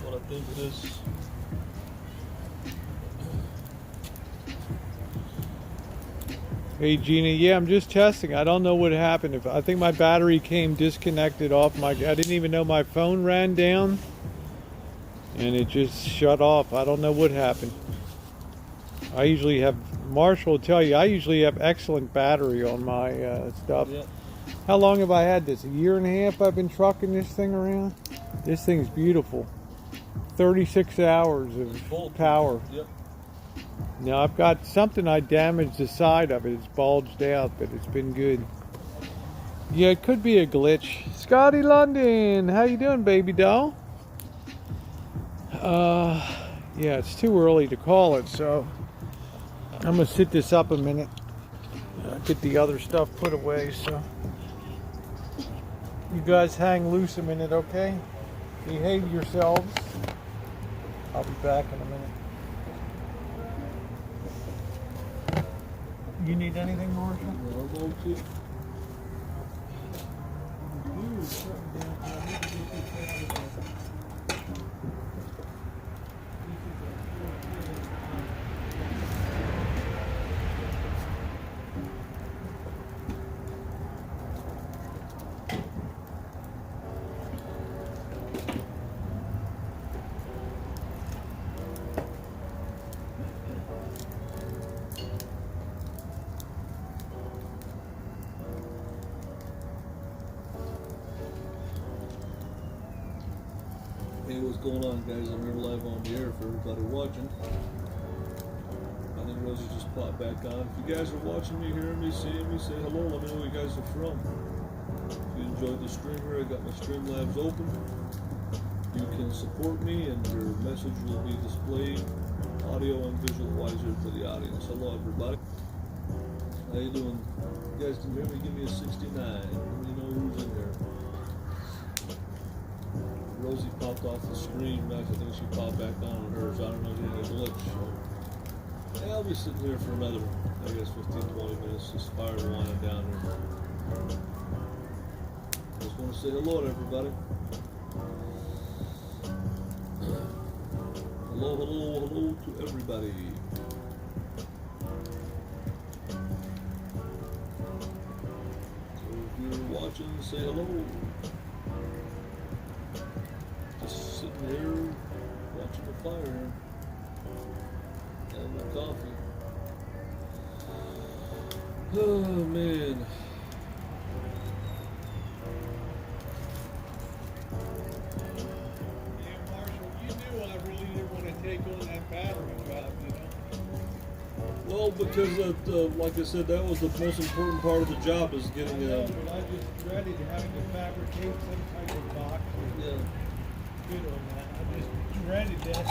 what I think it is. Hey Gina, yeah, I'm just testing. I don't know what happened. I think my battery came disconnected off my. I didn't even know my phone ran down, and it just shut off. I don't know what happened. I usually have. Marshall will tell you. I usually have excellent battery on my stuff. Yep. How long have I had this? A year and a half. I've been trucking this thing around. This thing's beautiful. 36 hours of power. Yep. Now I've got something. I damaged the side of it. It's bulged out, but it's been good. Yeah, it could be a glitch. Scotty London, how you doing, baby doll? Yeah, it's too early to call it, so I'm gonna sit this up a minute. Get the other stuff put away. So you guys hang loose a minute, okay? Behave yourselves. I'll be back in a minute. You need anything, Marshall? Hey, what's going on, guys? I'm here live on the air for everybody watching. I think Rosie just popped back on. If you guys are watching me, hearing me, seeing me, say hello. Let me know where you guys are from. If you enjoyed the stream here, I got my Streamlabs open. You can support me, and your message will be displayed audio and visual wiser to the audience. Hello, everybody. How you doing? You guys can hear me? Give me a 69. Let me know who's in there. Rosie popped off the screen. Max, I think she popped back on hers. I don't know if she had a glitch. So. Yeah, I'll be sitting here for another, I guess, 15-20 minutes. Just fire winding down here. Just want to say hello to everybody. Hello, hello, hello to everybody. So if you're watching, say hello. Just sitting here watching the fire and my coffee. Oh man. Yeah, Marshall, you knew I really didn't want to take on that battery job, you know? Well, because like I said, that was the most important part of the job is getting. But I just dreaded having to fabricate some type of box. Yeah. Good on that. I just dreaded that.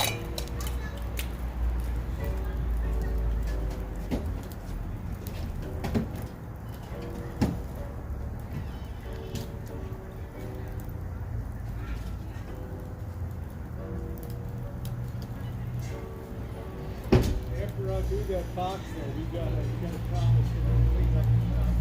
After I do that box, though, we gotta promise to clean up the shop.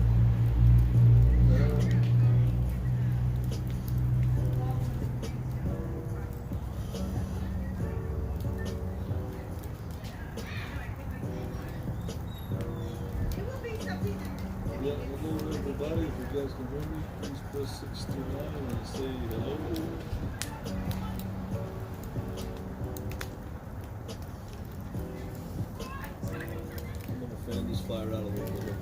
Yeah, hello everybody. If you guys can hear me, please press 69 and say hello. I'm gonna fan this fire out a little bit.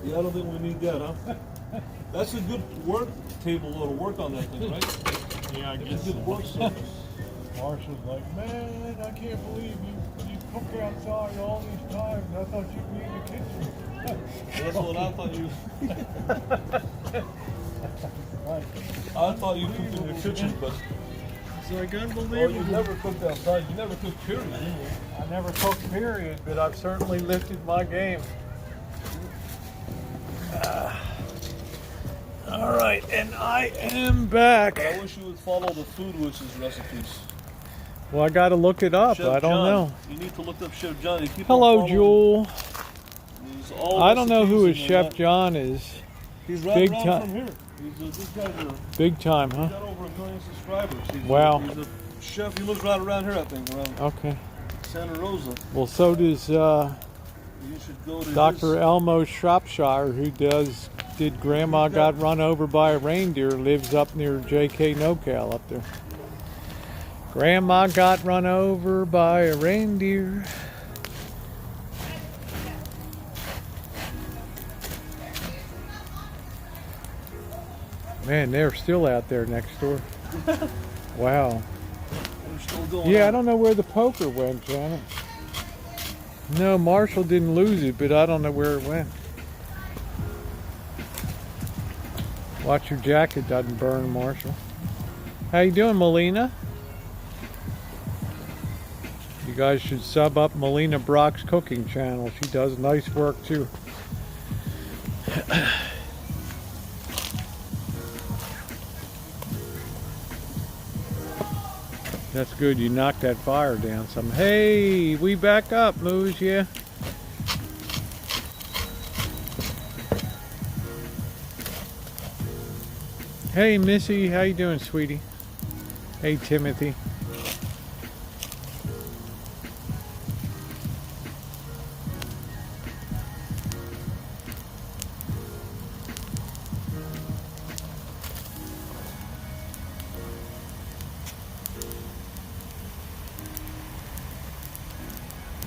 Yeah, I don't think we need that, huh? That's a good work table to work on that thing, right? Yeah, I It's guess a good work surface. Marshall's like, man, I can't believe you cook outside all these times. I thought you'd be in the kitchen. That's what I thought you. I thought you cooked in your kitchen, but It's like oh, unbelievable. you never cooked outside. You never cooked period, did you? I never cooked, period, but I've certainly lifted my game. All right, and I am back. But I wish you would follow the Food Witches recipes. Well, I got to look it up. Chef I don't John. know. You need to look up Chef John. You keep on Hello, following Jewel. these old I don't know who a recipes and Chef John is. He's right Big around time. from here. These guys are. Big time, He's huh? got over 1 million subscribers. Wow. He's a chef. He lives right around here, I think, around Okay. Santa Rosa. Well, so does You should go to Dr. his. Elmo Shropshire, who did Grandma Got Run Over by a Reindeer, lives up near JK NoCal up there. Grandma got run over by a reindeer. Man, they're still out there next door. Wow. We're still going Yeah, I on. don't know where the poker went, Janet. No, Marshall didn't lose it, but I don't know where it went. Watch your jacket doesn't burn, Marshall. How you doing, Melina? You guys should sub up Melina Brock's cooking channel. She does nice work too. That's good. You knocked that fire down some. Hey, we back up, Moose, yeah. Hey, Missy, how you doing, sweetie? Hey, Timothy.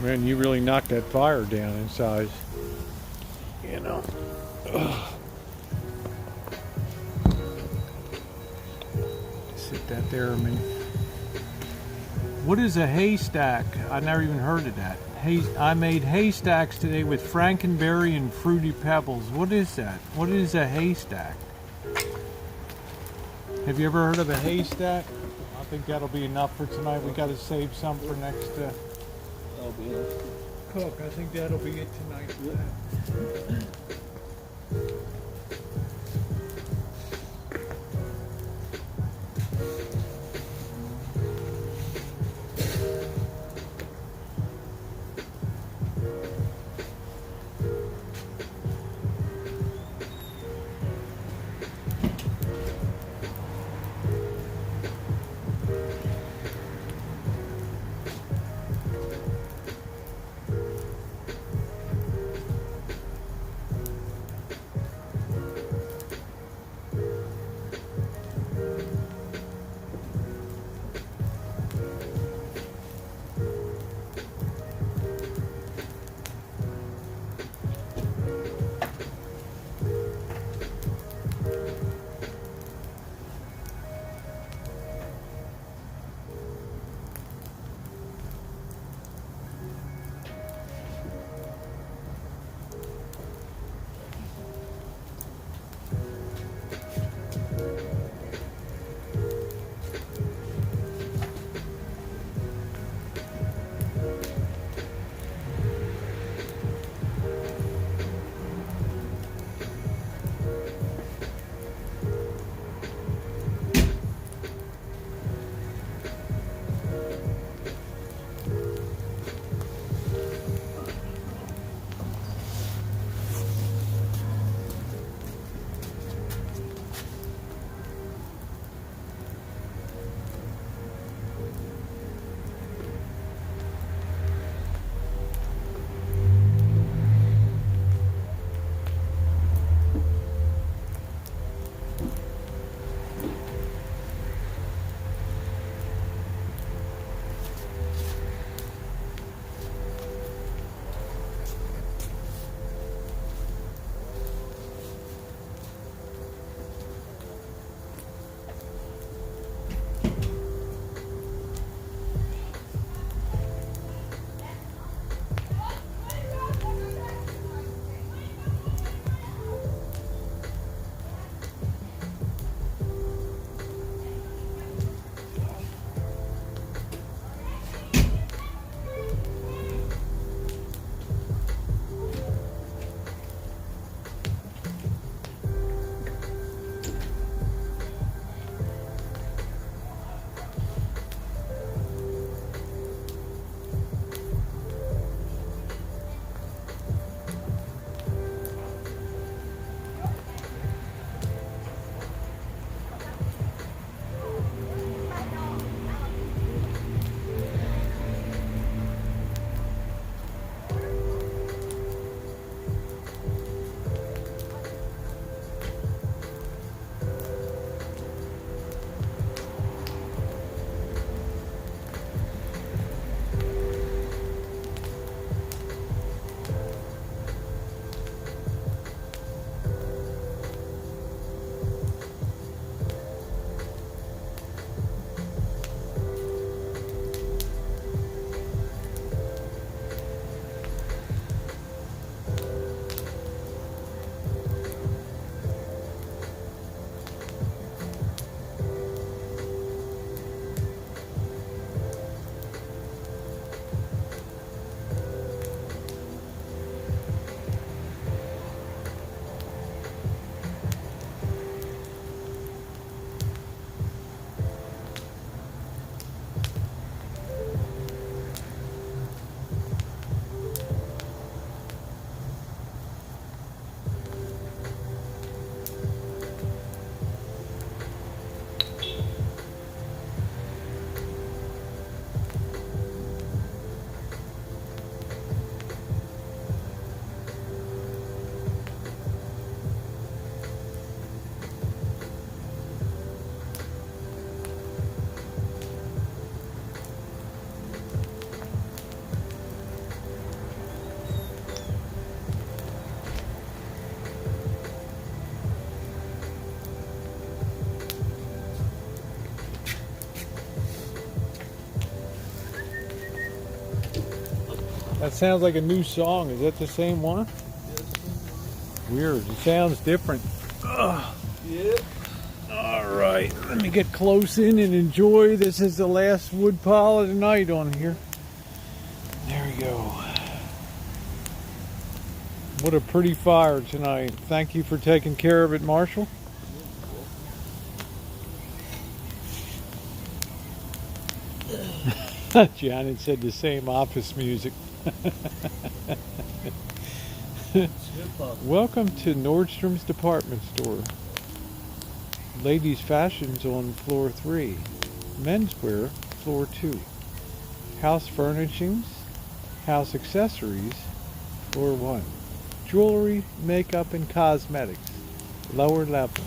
Man, you really knocked that fire down in size. You know. Ugh. Sit that there a minute. What is a haystack? I never even heard of that. I made haystacks today with Frankenberry and Fruity Pebbles. What is that? What is a haystack? Have you ever heard of a haystack? I think that'll be enough for tonight. We got to save some for next That'll be it. cook. I think that'll be it tonight. That sounds like a new song. Is that the same one? Yes. Weird. It sounds different. Ugh. Yep. All right. Let me get close in and enjoy. This is the last wood pile of the night on here. There we go. What a pretty fire tonight. Thank you for taking care of it, Marshall. Janet said the same office music. Welcome to Nordstrom's department store. Ladies' fashions on floor 3. Menswear, floor 2. House furnishings, house accessories, floor 1. Jewelry, makeup, and cosmetics, lower level.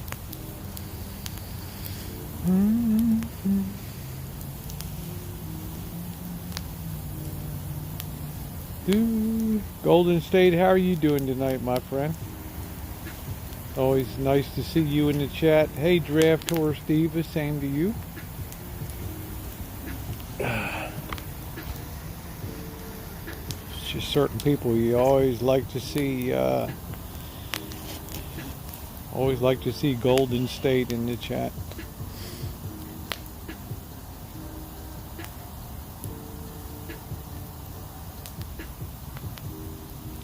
Golden State, how are you doing tonight, my friend? Always nice to see you in the chat. Hey, Draft Tour Steve, the same to you. It's just certain people you always like to see. Golden State in the chat.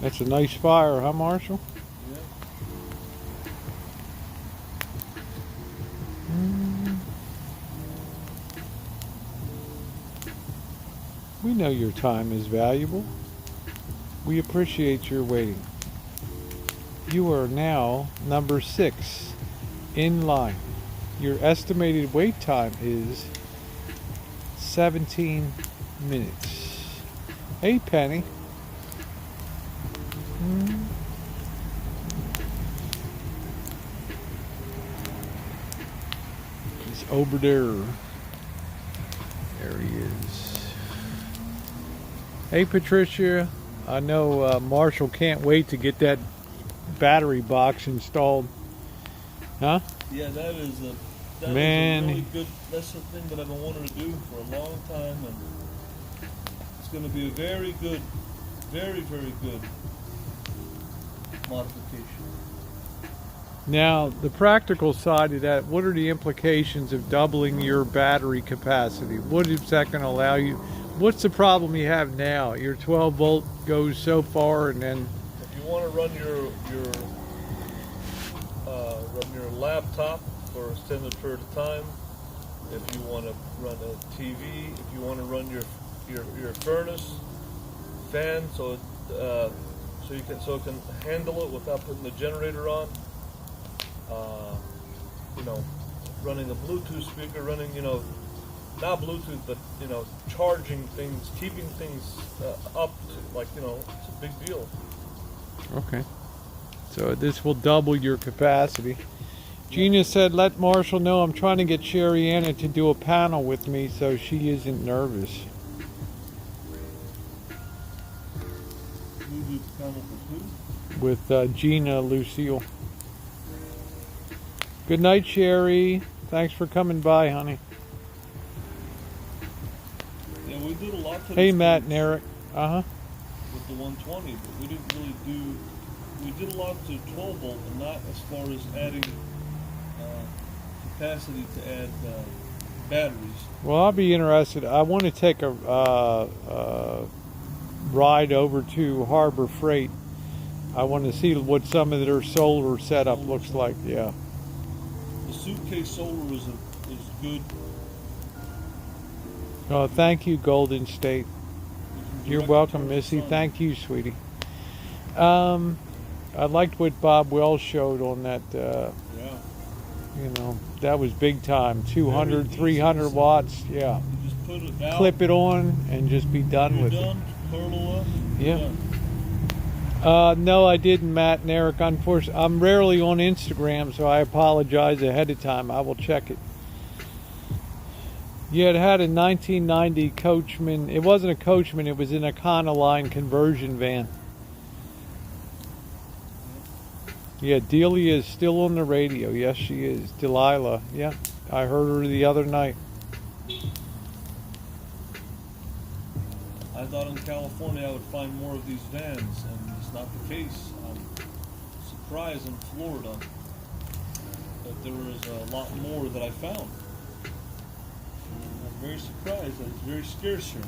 That's a nice fire, huh, Marshall? Yeah. We know your time is valuable. We appreciate your waiting. You are now number 6 in line. Your estimated wait time is 17 minutes. Hey, Penny. He's over there. There he is. Hey, Patricia. I know Marshall can't wait to get that battery box installed. Huh? Yeah, that is a Man. really good. That's the thing that I've been wanting to do for a long time, and it's going to be a very good, very, very good modification. Now, the practical side of that, what are the implications of doubling your battery capacity? What is that going to allow you? What's the problem you have now? Your 12 volt goes so far, and then If you want to run your laptop for an extended period of time, if you want to run a TV, if you want to run your furnace, fan, so it can handle it without putting the generator on. Running a Bluetooth speaker, running not Bluetooth, but charging things, keeping things up, it's a big deal. okay. So this will double your capacity. Gina said, let Marshall know I'm trying to get Sherry Anna to do a panel with me so she isn't nervous. You do the panel for who? With Gina Lucille. Good night, Sherry. Thanks for coming by, honey. Yeah, we did a lot to Hey, this Matt thing and Eric. with the 120, but we didn't really do. We did a lot to 12 volt, but not as far as adding capacity to add batteries. Well, I'll be interested. I want to take a ride over to Harbor Freight. I want to see what some of their solar setup looks like. Yeah. The suitcase solar is good. Oh, thank you, Golden State. You're welcome, Missy. Thank you, sweetie. I liked what Bob Wells showed on that. Yeah. That was big time. 200, 300 watts. Yeah. You just put it out. Clip it on and just be done with it. Curl up. Yeah. No, I didn't, Matt and Eric. Unfortunately, I'm rarely on Instagram, so I apologize ahead of time. I will check it. Yeah, it had a 1990 Coachman. It wasn't a Coachman. It was in a Econoline conversion van. Yeah, Delia is still on the radio. Yes, she is. Delilah. Yeah, I heard her the other night. I thought in California I would find more of these vans, and it's not the case. I'm surprised in Florida that there was a lot more that I found. I'm very surprised that it's very scarce here.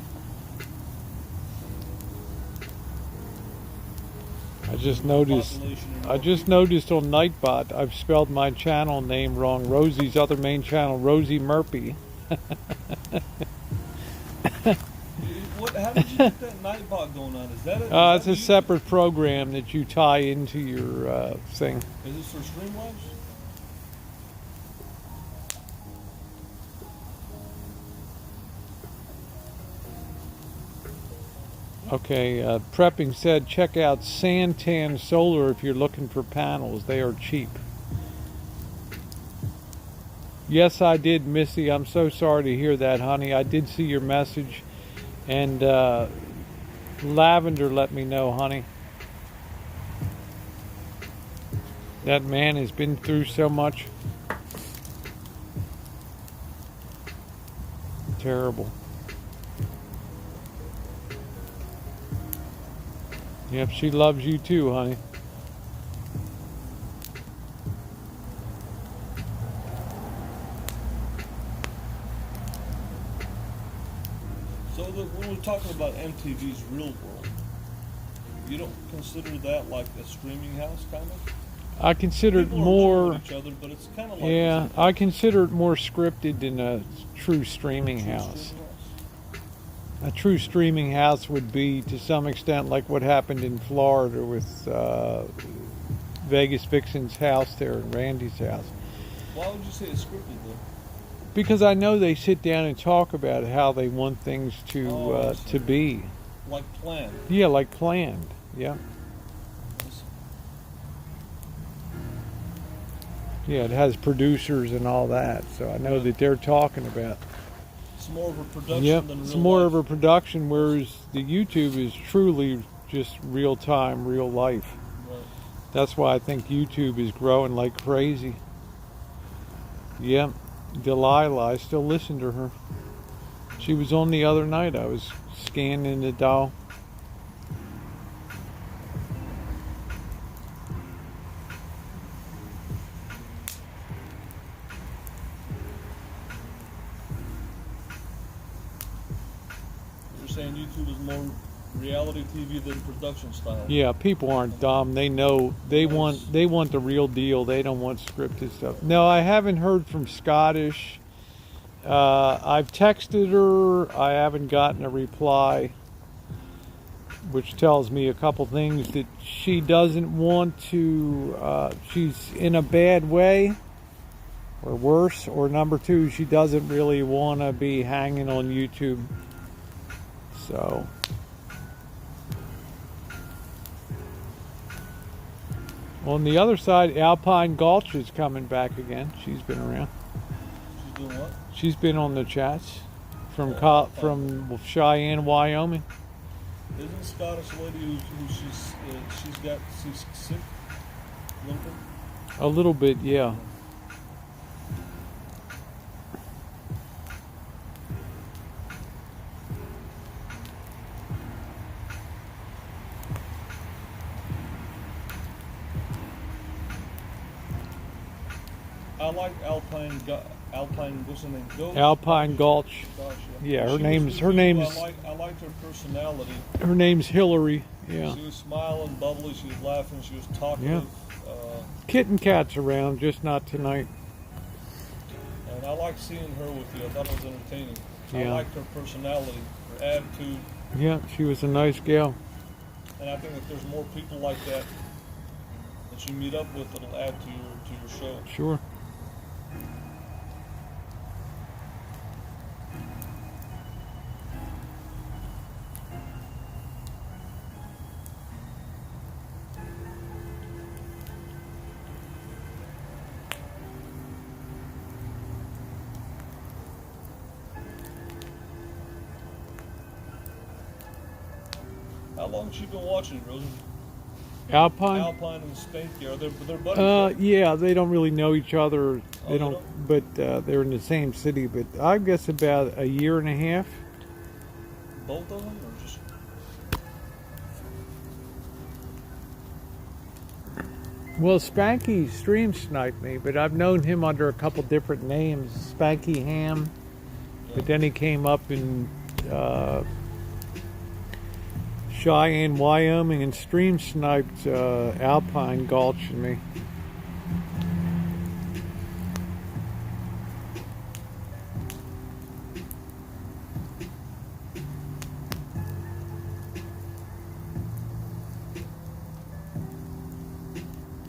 I just noticed on Nightbot I've spelled my channel name wrong. Rosie's other main channel, Rosie Murphy. How did you get that Nightbot going on? Is that It's a separate program that you tie into your thing. Is this for Streamlabs? Okay, Prepping said check out Santan Solar if you're looking for panels. They are cheap. Yes, I did, Missy. I'm so sorry to hear that, honey. I did see your message. And Lavender let me know, honey. That man has been through so much. Terrible. Yep, she loves you too, honey. So when we're talking about MTV's Real World, you don't consider that like a streaming house, kind of? I consider it People are more. looking at each other, but it's kind of like Yeah, I consider it more scripted than a true streaming a house. streaming house. A true streaming house would be, to some extent, like what happened in Florida with Vegas Vixen's house there and Randy's house. Why would you say it's scripted though? Because I know they sit down and talk about how they want things to be. Like planned. Yeah, like planned. Yeah. Yeah, it has producers and all that, so I know that they're talking about. It's more of a production Yep, than it's real more life. of a production, whereas the YouTube is truly just real time, real life. Right. That's why I think YouTube is growing like crazy. Yep, Delilah, I still listen to her. She was on the other night. I was scanning the doll. You're saying YouTube is more reality TV than production style. Yeah, people aren't dumb. They know they want the real deal. They don't want scripted stuff. No, I haven't heard from Scottish. I've texted her. I haven't gotten a reply, which tells me a couple things that she doesn't want to. She's in a bad way, or worse, or number two, she doesn't really want to be hanging on YouTube. So. On the other side, Alpine Gulch is coming back again. She's been around. She's doing what? She's been on the chats from from Cheyenne, Wyoming. Isn't Scottish lady who she's got sick? Limping? A little bit, yeah. I like Alpine. What's her name? Alpine Gulch. Gosh, Yeah, her She name's was her good, name's too. I liked her personality. her name's Hillary. Yeah. She was smiling, bubbly. She was laughing. She was talkative. Kitten Cat's around, just not tonight. And I liked seeing her with you. I thought it was entertaining. Yeah. I liked her personality, her attitude, Yeah, she was a nice gal. and I think if there's more people like that that you meet up with, it'll add to your show. Sure. How long has she been watching it, Rosie? Alpine? Alpine and Spanky, are they're buddies? Right? Yeah, they don't really know each other. Oh, They they don't, don't? but they're in the same city. But I guess about a year and a half. Both of them, or just Well, Spanky stream sniped me, but I've known him under a couple different names. Spanky Ham, but then he came up in Cheyenne, Wyoming, and stream sniped Alpine Gulch and me.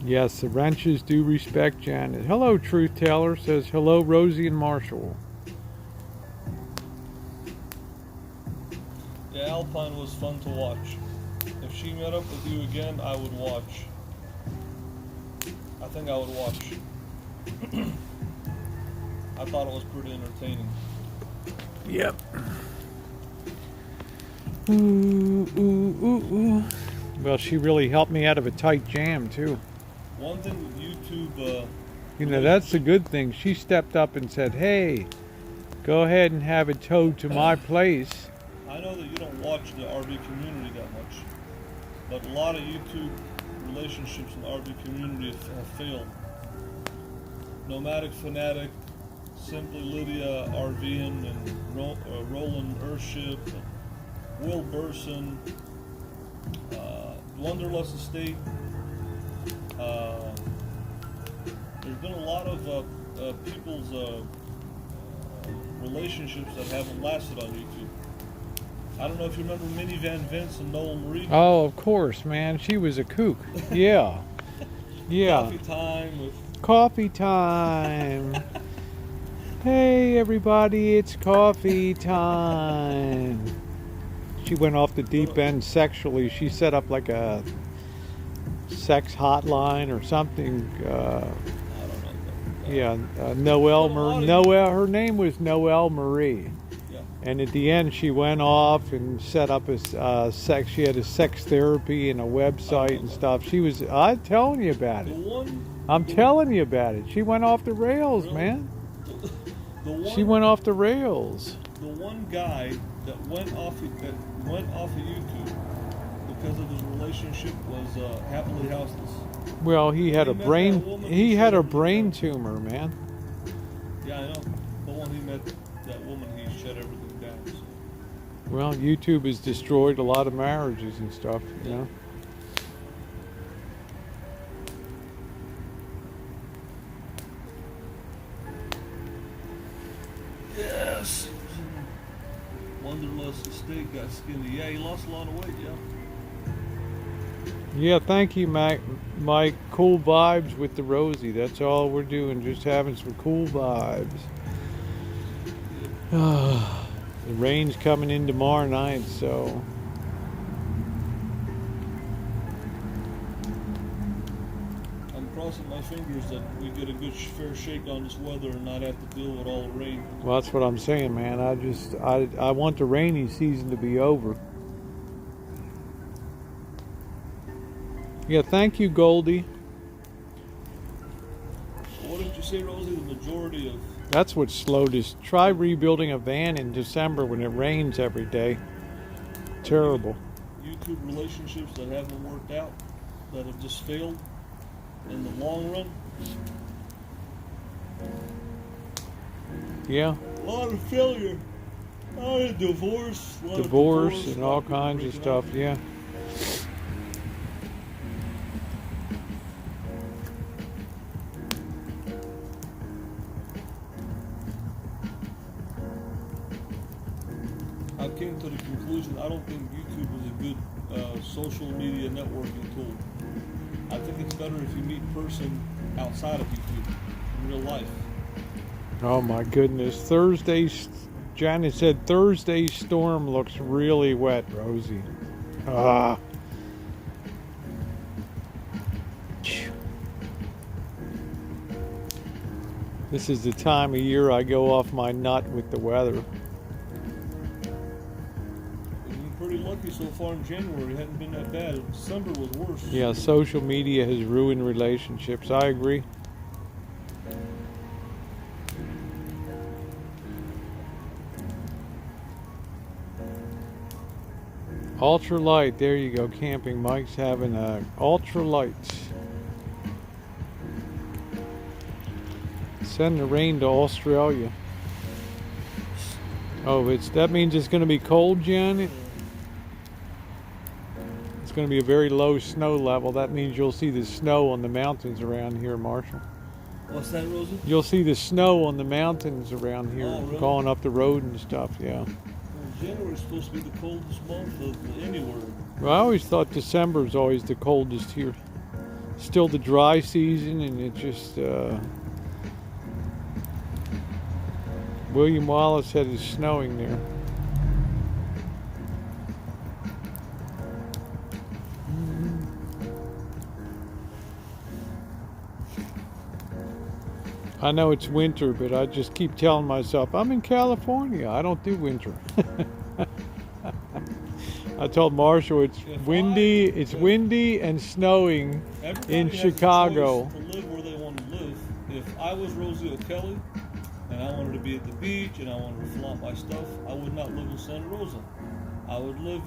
Yes, the wrenches do respect Janet. Hello, Truth Teller says hello, Rosie and Marshall. Yeah, Alpine was fun to watch. If she met up with you again, I would watch. I think I would watch. I thought it was pretty entertaining. Yep. Ooh, ooh, ooh, ooh. Well, she really helped me out of a tight jam, too. One thing with YouTube, you know, that's the good thing. She stepped up and said, hey, go ahead and have it towed to my place. I know that you don't watch the RV community that much, but a lot of YouTube relationships in the RV community have failed. Nomadic Fanatic, Simply Lydia RVing, and Roland Earthship, and Will Burson, Wanderlust Estate. There's been a lot of people's relationships that haven't lasted on YouTube. I don't know if you remember Minivan Vince and Noel Marie. Oh, of course, man. She was a kook. Yeah. Yeah. Coffee time with... Coffee time. Hey, everybody, it's coffee time. She went off the deep end sexually. She set up like a sex hotline or something. Yeah, Noelle her name was Noelle Marie. Yeah. And at the end, she went off and set up a sex. She had a sex therapy and a website and stuff. I'm telling you about it. I'm telling you about it. She went off the rails, really? Man. She went off the rails. The one guy that went off of YouTube because of his relationship was Happily Houseless. Well, he had a brain tumor, man. Yeah, I know. But when he met that woman, he shut everything down. So. Well, YouTube has destroyed a lot of marriages and stuff, you know. Yes. Wanderlust Estate got skinny. Yeah, he lost a lot of weight, yeah. Yeah, thank you, Mike. Cool vibes with the Rosie. That's all we're doing, just having some cool vibes. The rain's coming in tomorrow night, so... I'm crossing my fingers that we get a good fair shake on this weather and not have to deal with all the rain. Well, that's what I'm saying, man. I want the rainy season to be over. Yeah, thank you, Goldie. What did you say, Rosie? The majority of... That's what slowed us. Try rebuilding a van in December when it rains every day. Terrible. YouTube relationships that haven't worked out, that have just failed in the long run. Yeah. A lot of failure. A lot of divorce. Divorce and all kinds of stuff, yeah. I came to the conclusion I don't think YouTube is a good social media networking tool. I think it's better if you meet a person outside of YouTube, in real life. Oh my goodness. Janet said Thursday's storm looks really wet, Rosie. This is the time of year I go off my nut with the weather. Pretty lucky so far in January. It hadn't been that bad. December was worse. Yeah, social media has ruined relationships. I agree. Ultralight. There you go. Camping. Mike's having a ultralight. Send the rain to Australia. Oh, that means it's going to be cold, Janet? It's going to be a very low snow level. That means you'll see the snow on the mountains around here, Marshall. What's that, Rosie? You'll see the snow on the mountains around here, Oh, really? going up the road and stuff, yeah. Well, January's supposed to be the coldest month of anywhere. Well, I always thought December is always the coldest here. Still the dry season, and it just, William Wallace said it's snowing there. I know it's winter, but I just keep telling myself, I'm in California. I don't do winter. I told Marshall it's windy and snowing Everybody in has Chicago. a choice to live where they want to live. If I was Rosie O'Kelly and I wanted to be at the beach and I wanted to flaunt my stuff, I would not live in Santa Rosa. I would live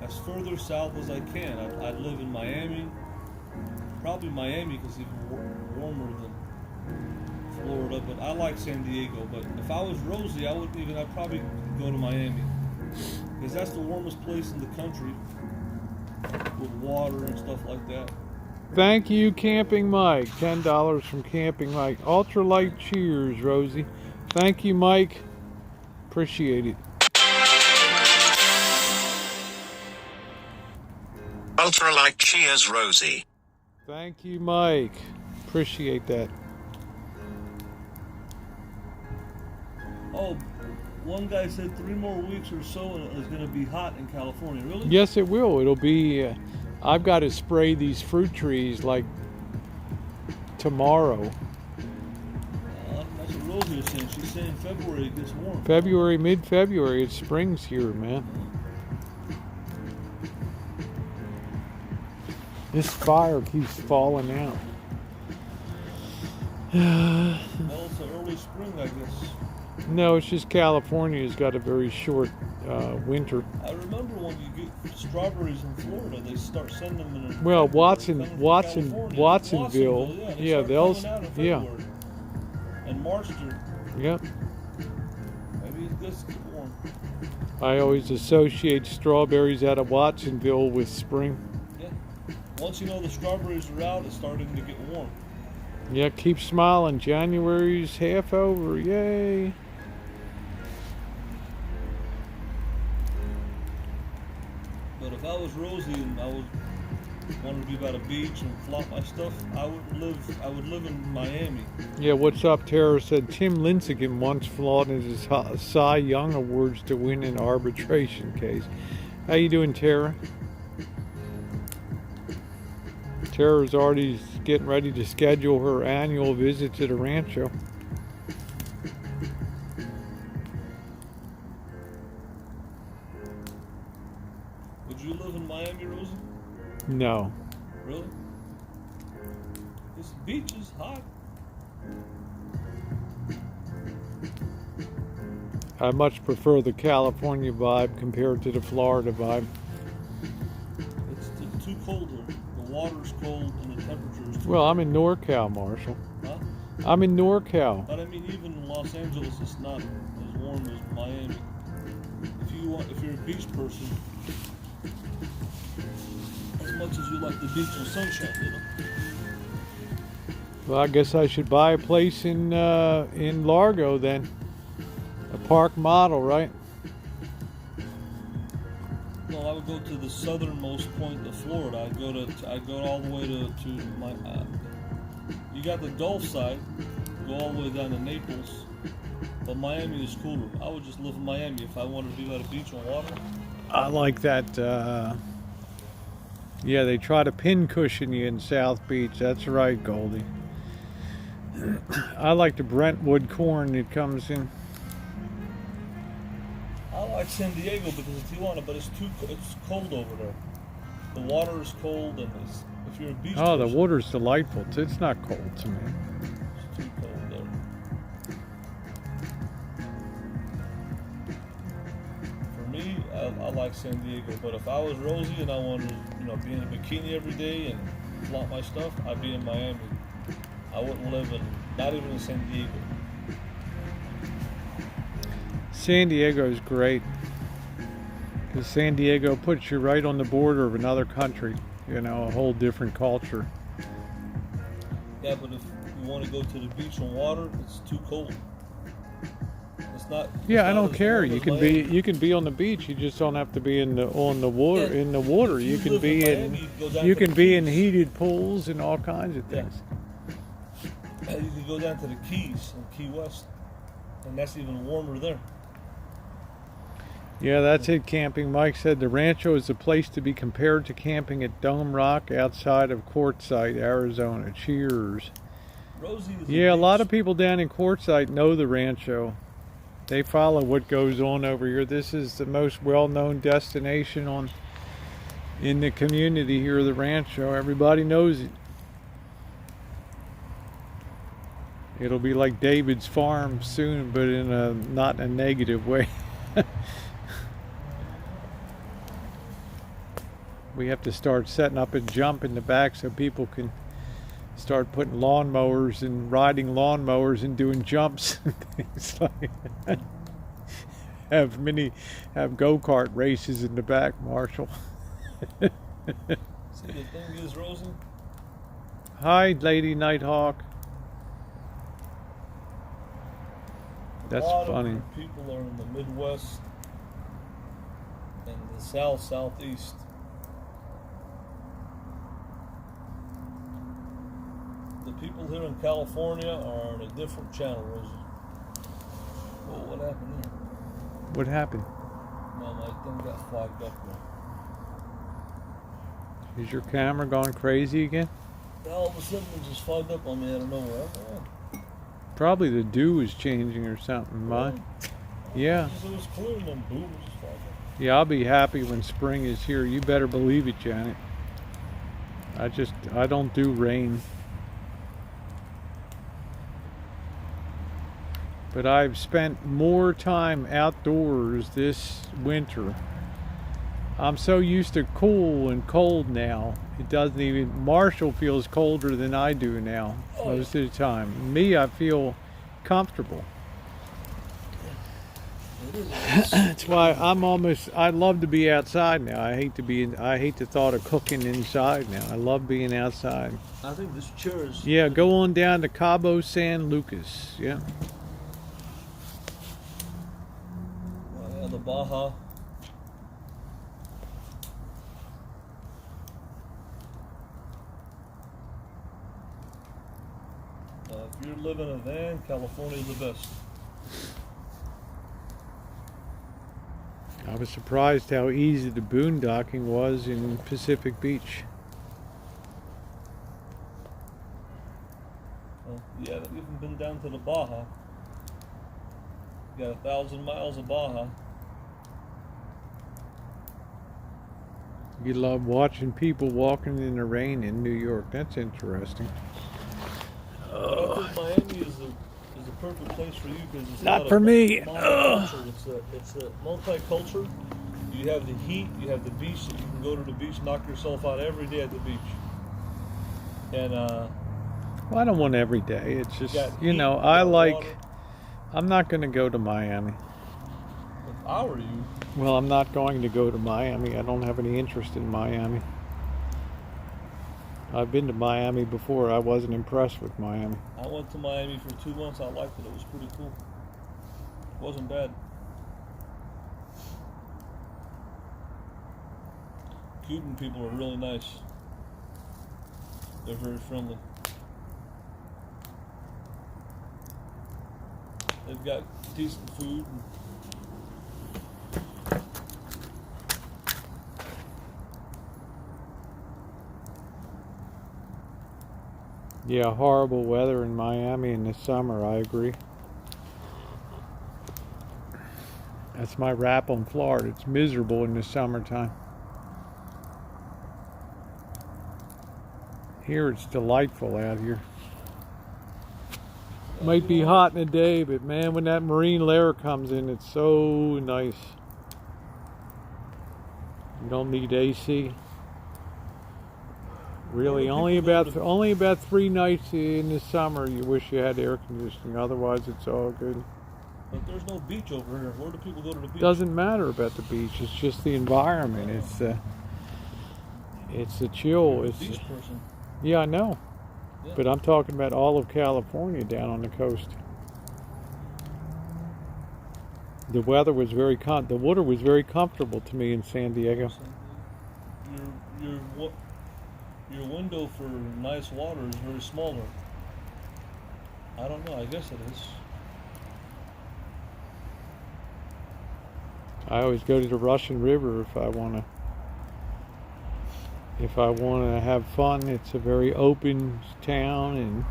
as further south as I can. I'd live in Miami, probably Miami because it's even warmer than Florida, but I like San Diego. But if I was Rosie, I'd probably go to Miami because that's the warmest place in the country with water and stuff like that. Thank you, Camping Mike. $10 from Camping Mike. Ultralight cheers, Rosie. Thank you, Mike. Appreciate it. Ultralight cheers, Rosie. Thank you, Mike. Appreciate that. Oh, one guy said 3 more weeks or so and it's going to be hot in California. Really? Yes, it will. It'll be. I've got to spray these fruit trees like tomorrow. That's what Rosie was saying. She's saying February it gets warm. February, mid-February, it's spring's here, man. This fire keeps falling out. Well, it's an early spring, I guess. No, it's just California's got a very short winter. I remember when you get strawberries in Florida, they start sending them in. Well, Watsonville, Watsonville, yeah, they'll, yeah, and March to yeah. maybe it gets warm. I always associate strawberries out of Watsonville with spring. Yeah. Once you know the strawberries are out, it's starting to get warm. Yeah, keep smiling. January's half over. Yay. But if I was Rosie and I wanted to be by the beach and flaunt my stuff, I would live in Miami. Yeah, what's up, Tara said Tim Lincecum once flaunted his Cy Young Awards to win an arbitration case. How you doing, Tara? Tara's already getting ready to schedule her annual visit to the rancho. Would you live in Miami, Rosie? No. Really? This beach is hot. I much prefer the California vibe compared to the Florida vibe. It's too cold here. The water's cold and the temperature is too Well, cold. I'm in NorCal, Marshall. Huh? I'm in NorCal. But I mean, even in Los Angeles, it's not as warm as Miami. If you're a beach person, as much as you like the beach and sunshine, you know. Well, I guess I should buy a place in Largo then. A park model, right? Well, I would go to the southernmost point of Florida. I'd go all the way to my. You got the Gulf side, go all the way down to Naples, but Miami is cooler. I would just live in Miami if I wanted to be by the beach on water. I like that. Yeah, they try to pin cushion you in South Beach. That's right, Goldie. I like the Brentwood corn that comes in. I like San Diego because it's Tijuana, but it's cold over there. The water is cold, and if you're a beach Oh, the person, water's delightful. It's not cold to me. it's too cold there. For me, I like San Diego, but if I was Rosie and I wanted to, be in a bikini every day and flaunt my stuff, I'd be in Miami. I wouldn't live in Not even in San Diego. San Diego is great because San Diego puts you right on the border of another country. You know, a whole different culture. Yeah, but if you want to go to the beach and water, it's too cold. It's not. Yeah, I not don't as care. warm You as can Miami. be on the beach. You just don't have to be in the water. Yeah, In the water, if you can live be Miami, you go down you to can the be in Keys. heated pools and all kinds of Yeah. things. You can go down to the Keys in Key West, and that's even warmer there. Yeah, that's it. Camping. Mike said the Rancho is the place to be compared to camping at Dome Rock outside of Quartzsite, Arizona. Cheers. Rosie is Yeah, a lot beach- of people down in Quartzsite know the Rancho. They follow what goes on over here. This is the most well-known destination in the community here, the Rancho. Everybody knows it. It'll be like David's Farm soon, but in a not in a negative way. We have to start setting up a jump in the back so people can start putting lawnmowers and riding lawnmowers and doing jumps and things like that. Have go-kart races in the back, Marshall. See, the thing is, Rosie, Hi, Lady Nighthawk. That's a lot funny. of people are in the Midwest and the Southeast. The people here in California are on a different channel, Rosie. Whoa, what happened there? What happened? No, my thing got fogged up there. Is your camera going crazy again? All of a sudden, it just fogged up on me out of nowhere. Probably the dew is changing or something, Mike. Yeah. It was clear and then boom, it just fogged up. Yeah, I'll be happy when spring is here. You better believe it, Janet. I don't do rain. But I've spent more time outdoors this winter. I'm so used to cool and cold now. It doesn't even, Marshall feels colder than I do now, most of the time. Me, I feel comfortable. It is. That's why I love to be outside now. I hate the thought of cooking inside now. I love being outside. I think this chair is. Yeah, go on down to Cabo San Lucas. Yeah. Yeah, the Baja. If you're living in a van, California's the best. I was surprised how easy the boondocking was in Pacific Beach. You haven't even been down to the Baja. You got 1,000 miles of Baja. You love watching people walking in the rain in New York. That's interesting. But I think Miami is the perfect place for you because it's Not not for a me. multicultural. It's a multicultural. You have the heat, you have the beach, so you can go to the beach, knock yourself out every day at the beach. And Well, I don't want every day. It's just, got you heat, know, you got water. I'm not going to go to Miami. If I were you, Well, I'm not going to go to Miami. I don't have any interest in Miami. I've been to Miami before. I wasn't impressed with Miami. I went to Miami for 2 months. I liked it. It was pretty cool. It wasn't bad. Cuban people are really nice. They're very friendly. They've got decent food. Yeah, horrible weather in Miami in the summer. I agree. That's my rap on Florida. It's miserable in the summertime. Here it's delightful out here. Might be hot in the day, but man, when that marine layer comes in, it's so nice. You don't need AC. Really, Where do only people go about to- only about 3 nights in the summer you wish you had air conditioning. Otherwise, it's all good. But there's no beach over here. Where do people go to the beach? Doesn't matter about the beach. It's just the environment. It's the chill. You're a It's beach person. yeah, I know. Yeah. But I'm talking about all of California down on the coast. The weather was the water was very comfortable to me in San Diego. Your window for nice water is very small there. I don't know. I guess it is. I always go to the Russian River if I want to have fun. It's a very open town, and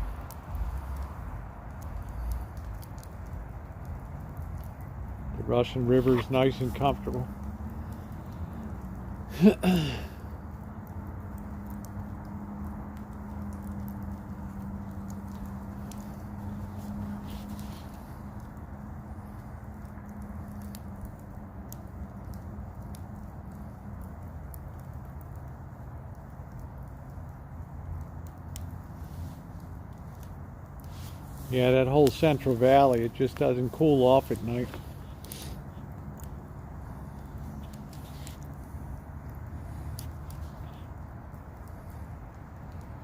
the Russian River is nice and comfortable. Yeah, that whole Central Valley, it just doesn't cool off at night.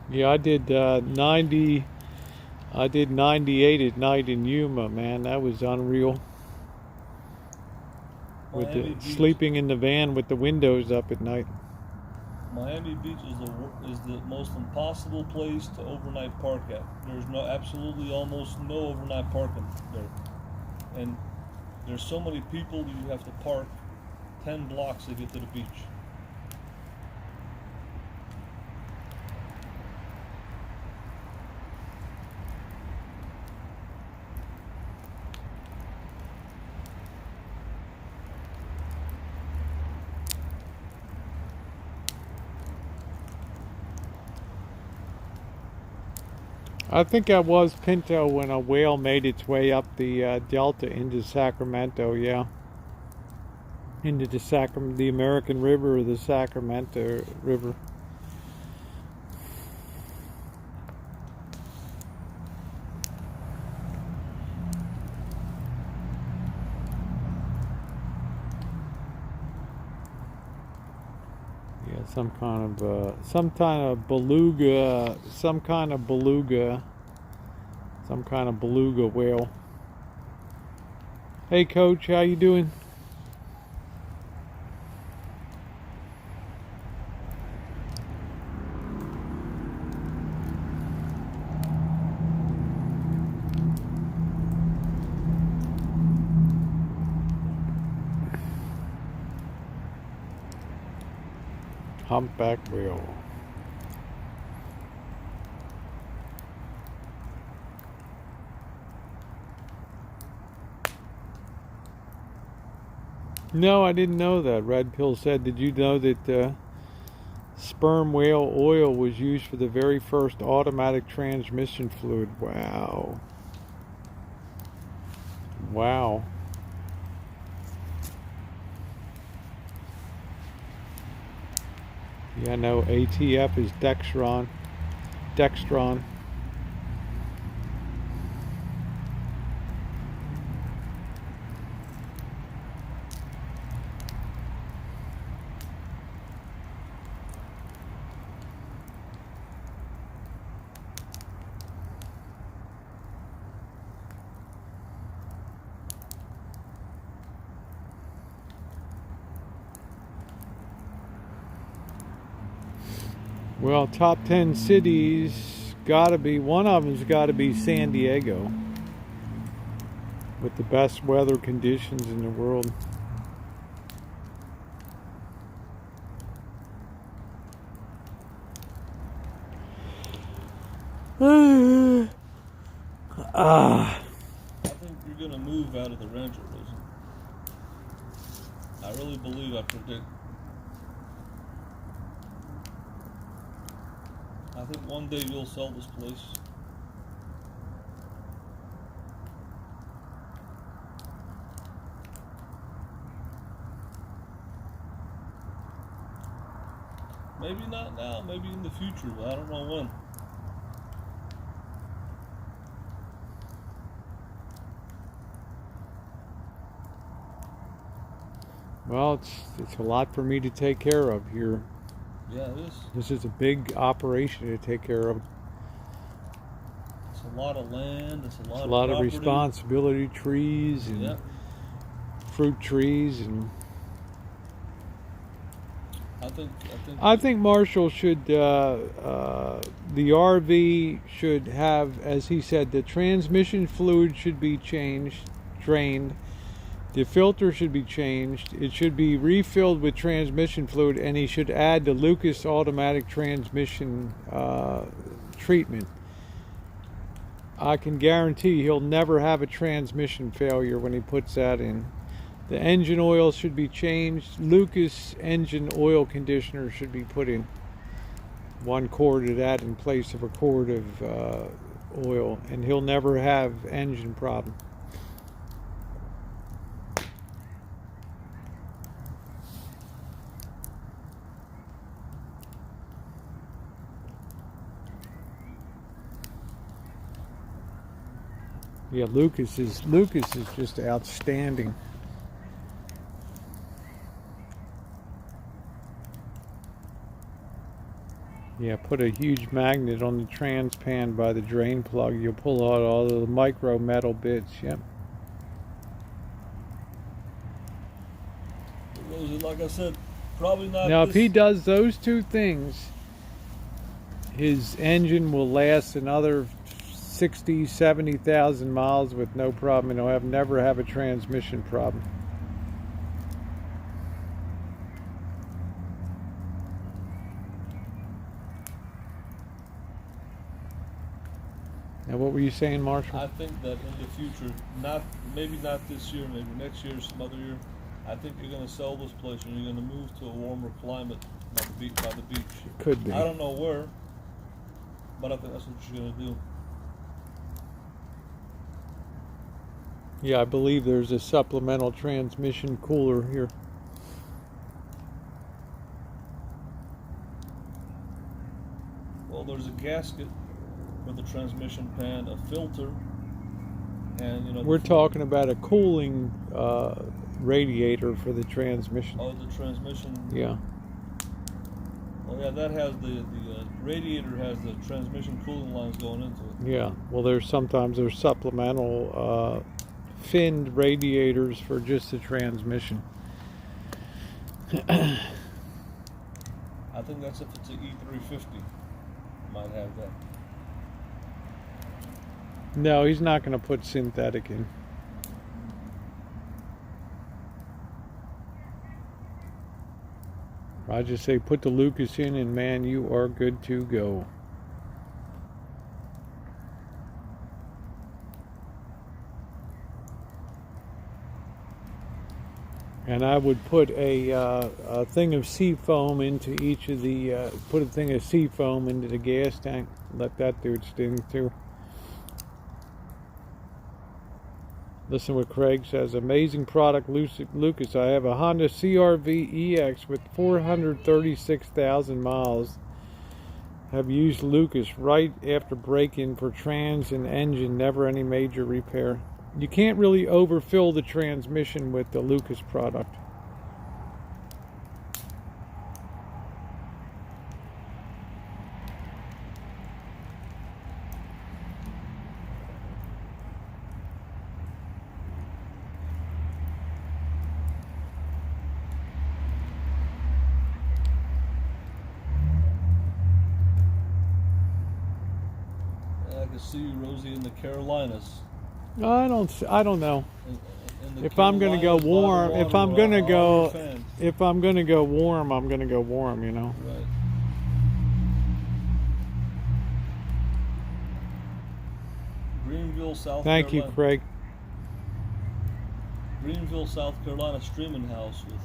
Yeah, I did 98 at night in Yuma, man. That was unreal. With Miami the Beach. sleeping in the van with the windows up at night. Miami Beach is the most impossible place to overnight park at. There's absolutely almost no overnight parking there, and there's so many people that you have to park 10 blocks to get to the beach. I think I was Pinto when a whale made its way up the delta into Sacramento, yeah. Into the American River or the Sacramento River. Yeah, some kind of beluga whale. Hey Coach, how you doing? Humpback whale. No, I didn't know that. Red Pill said, did you know that sperm whale oil was used for the very first automatic transmission fluid? Wow. Wow. Yeah, no, ATF is Dextron. Dextron. Well, top 10 cities, one of them's gotta be San Diego, with the best weather conditions in the world. I think you're gonna move out of the Rancho, Rosie. I really believe, I predict. I think one day you'll sell this place. Maybe not now, maybe in the future, but I don't know when. Well, it's a lot for me to take care of here. Yeah, it is. This is a big operation to take care of. It's a lot of land. It's a lot, It's a lot of property. responsibility. Trees and Yeah. fruit trees, and I I think Marshall should. The RV should have, as he said, the transmission fluid should be changed, drained. The filter should be changed. It should be refilled with transmission fluid, and he should add the Lucas automatic transmission treatment. I can guarantee he'll never have a transmission failure when he puts that in. The engine oil should be changed. Lucas engine oil conditioner should be put in. 1 quart of that in place of a quart of oil, and he'll never have engine problem. Yeah, Lucas is just outstanding. Yeah, put a huge magnet on the trans pan by the drain plug. You'll pull out all the micro metal bits. Yep. Rosie, like I said, probably not. Now, this, if he does those 2 things, his engine will last another 60, 70,000 miles with no problem, and he'll never have a transmission problem. Now, what were you saying, Marshall? I think that in the future, maybe not this year, maybe next year, some other year, I think you're going to sell this place and you're going to move to a warmer climate by the beach. Could be. I don't know where, but I think that's what you're going to do. Yeah, I believe there's a supplemental transmission cooler here. Well, there's a gasket for the transmission pan, a filter, and We're talking about a cooling radiator for the transmission. Oh, the transmission. Yeah. Oh yeah, that has the radiator has the transmission cooling lines going into it. Yeah. Well, there's supplemental finned radiators for just the transmission. I think that's if it's an E350. Might have that. No, he's not going to put synthetic in. I just say put the Lucas in, and man, you are good to go. And I would put a thing of sea foam into each of the, put a thing of sea foam into the gas tank. Let that do its thing too. Listen what Craig says. Amazing product, Lucas. I have a Honda CR-V EX with 436,000 miles. Have used Lucas right after break-in for trans and engine. Never any major repair. You can't really overfill the transmission with the Lucas product. I can see you, Rosie, in the Carolinas. I don't know. In the If I'm gonna go Carolinas, by the warm, water if I'm with gonna all go, your fans. if I'm gonna go warm, I'm gonna go warm. You know. Right. Greenville, South Thank you, Carolina. Craig. Greenville, South Carolina streaming house with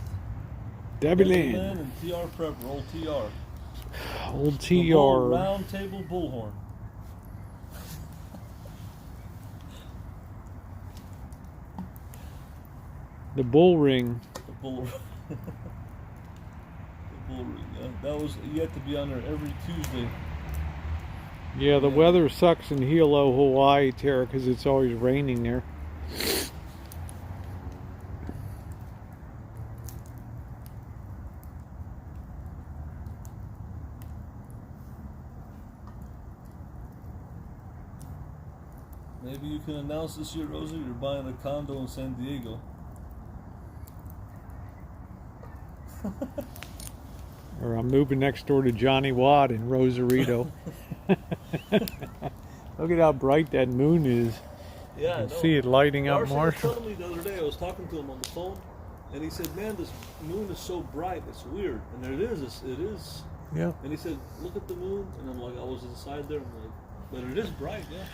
Debbie Lynn Lynn, and TR Prepper, old TR. old The bull, TR. round table bullhorn. The bull ring. The bull. The bull ring. That was you had to be on there every Tuesday. Yeah, the weather sucks in Hilo, Hawaii, Tara, because it's always raining there. Maybe you can announce this year, Rosie, you're buying a condo in San Diego. Or I'm moving next door to Johnny Watt in Rosarito. Look at how bright that moon is. Yeah, You can see it lighting up, Marshall was Marshall. telling me the other day, I was talking to him on the phone, and he said, "Man, this moon is so bright, it's weird." And it is. Yeah, And he said, "Look at the moon," and I'm like, I was inside there, I'm like, but it is bright, yeah.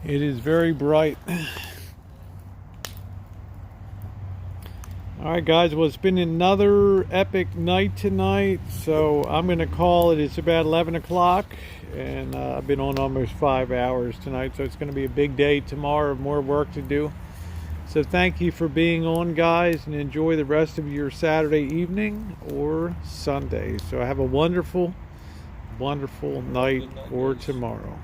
it is very bright. All right, guys. Well, it's been another epic night tonight. So I'm going to call it. It's about 11 o'clock. And I've been on almost 5 hours tonight. So it's going to be a big day tomorrow. More work to do. So thank you for being on, guys. And enjoy the rest of your Saturday evening or Sunday. So have a wonderful, wonderful night Good night, or guys. tomorrow.